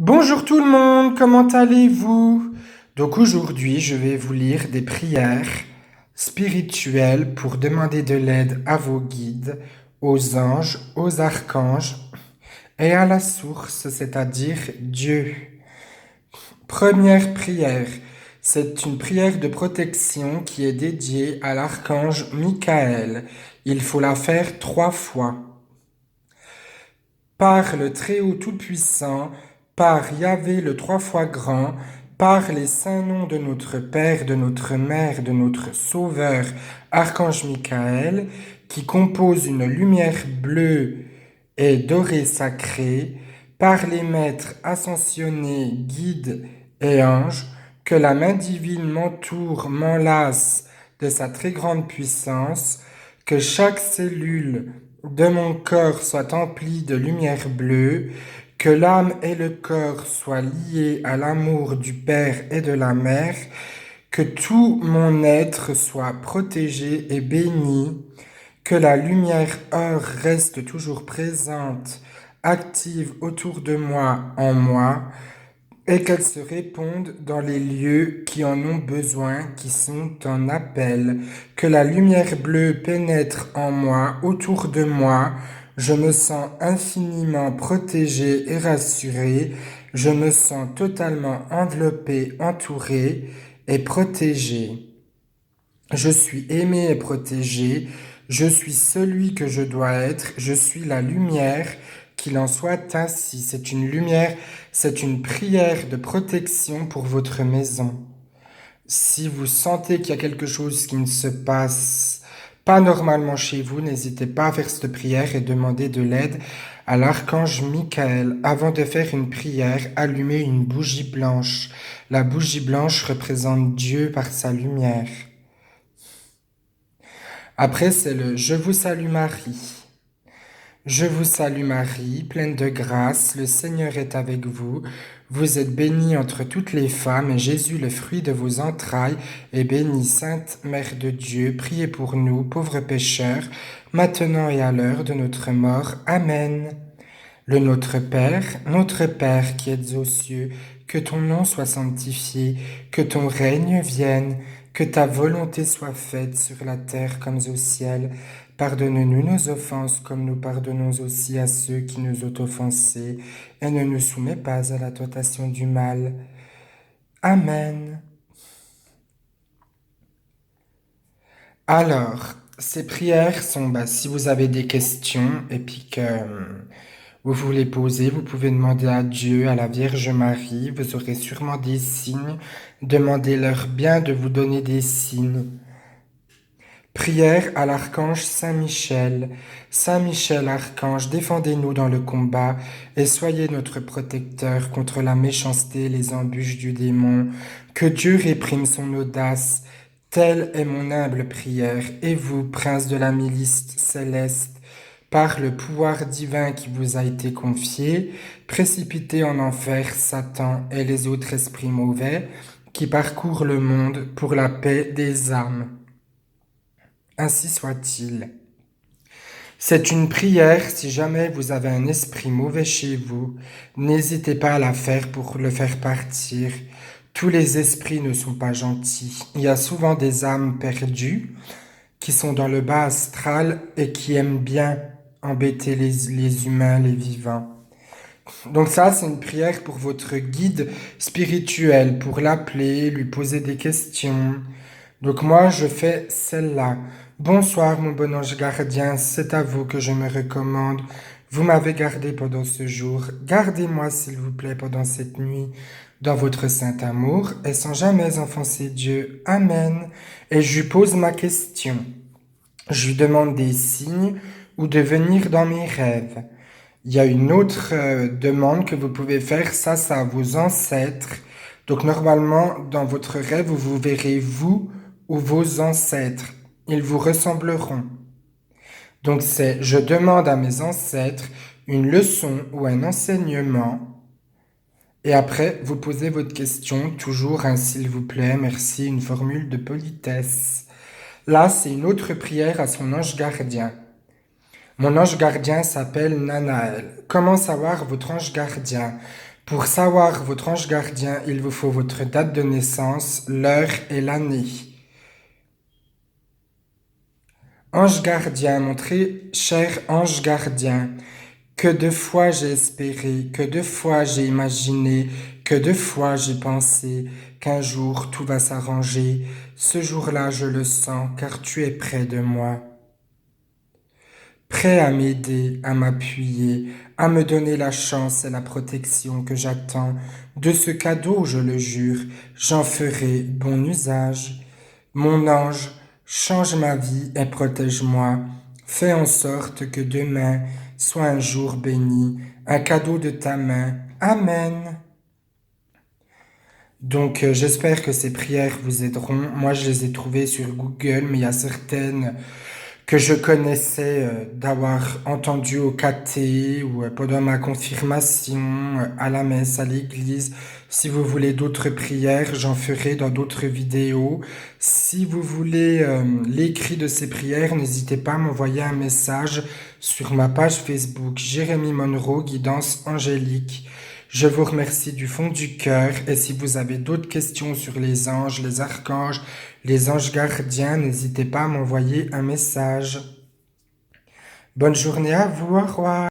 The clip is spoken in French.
Bonjour tout le monde, comment allez-vous? Donc aujourd'hui, je vais vous lire des prières spirituelles pour demander de l'aide à vos guides, aux anges, aux archanges et à la source, c'est-à-dire Dieu. Première prière. C'est une prière de protection qui est dédiée à l'archange Michael. Il faut la faire 3 fois. Par le Très-Haut Tout-Puissant, par Yahvé le 3 fois grand, par les saints noms de notre Père, de notre Mère, de notre Sauveur, Archange Michael, qui compose une lumière bleue et dorée sacrée, par les maîtres ascensionnés, guides et anges, que la main divine m'entoure, m'enlace de sa très grande puissance, que chaque cellule de mon corps soit empli de lumière bleue, que l'âme et le corps soient liés à l'amour du Père et de la Mère, que tout mon être soit protégé et béni, que la lumière or reste toujours présente, active autour de moi, en moi, et qu'elle se réponde dans les lieux qui en ont besoin, qui sont en appel, que la lumière bleue pénètre en moi, autour de moi, je me sens infiniment protégé et rassuré, je me sens totalement enveloppé, entouré et protégé. Je suis aimé et protégé, je suis celui que je dois être, je suis la lumière, qu'il en soit ainsi. C'est une lumière, c'est une prière de protection pour votre maison. Si vous sentez qu'il y a quelque chose qui ne se passe pas normalement chez vous, n'hésitez pas à faire cette prière et demander de l'aide à l'archange Michael. Avant de faire une prière, allumez une bougie blanche. La bougie blanche représente Dieu par sa lumière. Après, c'est le Je vous salue Marie. Je vous salue Marie, pleine de grâce, le Seigneur est avec vous. Vous êtes bénie entre toutes les femmes, et Jésus, le fruit de vos entrailles, est béni. Sainte Mère de Dieu, priez pour nous, pauvres pécheurs, maintenant et à l'heure de notre mort. Amen. Notre Père qui êtes aux cieux, que ton nom soit sanctifié, que ton règne vienne, que ta volonté soit faite sur la terre comme au ciel. Pardonne-nous nos offenses comme nous pardonnons aussi à ceux qui nous ont offensés, et ne nous soumets pas à la tentation du mal. Amen. Alors, ces prières sont, si vous avez des questions et puis que vous voulez poser, vous pouvez demander à Dieu, à la Vierge Marie, vous aurez sûrement des signes. Demandez-leur bien de vous donner des signes. Prière à l'archange Saint Michel. Saint Michel, archange, défendez-nous dans le combat et soyez notre protecteur contre la méchanceté et les embûches du démon. Que Dieu réprime son audace. Telle est mon humble prière. Et vous, prince de la milice céleste, par le pouvoir divin qui vous a été confié, précipitez en enfer Satan et les autres esprits mauvais qui parcourent le monde pour la paix des âmes. Ainsi soit-il. C'est une prière, si jamais vous avez un esprit mauvais chez vous, n'hésitez pas à la faire pour le faire partir. Tous les esprits ne sont pas gentils. Il y a souvent des âmes perdues qui sont dans le bas astral et qui aiment bien embêter les humains, les vivants. Donc ça, c'est une prière pour votre guide spirituel, pour l'appeler, lui poser des questions. Donc moi, je fais celle-là. Bonsoir, mon bon ange gardien, c'est à vous que je me recommande. Vous m'avez gardé pendant ce jour. Gardez-moi, s'il vous plaît, pendant cette nuit, dans votre saint amour, et sans jamais offenser Dieu. Amen. Et je lui pose ma question. Je lui demande des signes ou de venir dans mes rêves. Il y a une autre demande que vous pouvez faire, ça à vos ancêtres. Donc normalement, dans votre rêve, vous verrez vous ou vos ancêtres. Ils vous ressembleront. Donc c'est, je demande à mes ancêtres une leçon ou un enseignement. Et après, vous posez votre question, toujours un s'il vous plaît, merci, une formule de politesse. Là, c'est une autre prière à son ange gardien. Mon ange gardien s'appelle Nanaël. Comment savoir votre ange gardien? Pour savoir votre ange gardien, il vous faut votre date de naissance, l'heure et l'année. Ange gardien, mon très cher ange gardien, que de fois j'ai espéré, que de fois j'ai imaginé, que de fois j'ai pensé qu'un jour tout va s'arranger. Ce jour-là, je le sens, car tu es près de moi. Prêt à m'aider, à m'appuyer, à me donner la chance et la protection que j'attends. De ce cadeau, je le jure, j'en ferai bon usage. Mon ange, change ma vie et protège-moi. Fais en sorte que demain soit un jour béni, un cadeau de ta main. Amen. Donc, j'espère que ces prières vous aideront. Moi, je les ai trouvées sur Google, mais il y a certaines que je connaissais d'avoir entendu au caté ou pendant ma confirmation, à la messe, à l'église. Si vous voulez d'autres prières, j'en ferai dans d'autres vidéos. Si vous voulez l'écrit de ces prières, n'hésitez pas à m'envoyer un message sur ma page Facebook Jérémy Monroe, Guidance Angélique. Je vous remercie du fond du cœur et si vous avez d'autres questions sur les anges, les archanges, les anges gardiens, n'hésitez pas à m'envoyer un message. Bonne journée à vous, au revoir.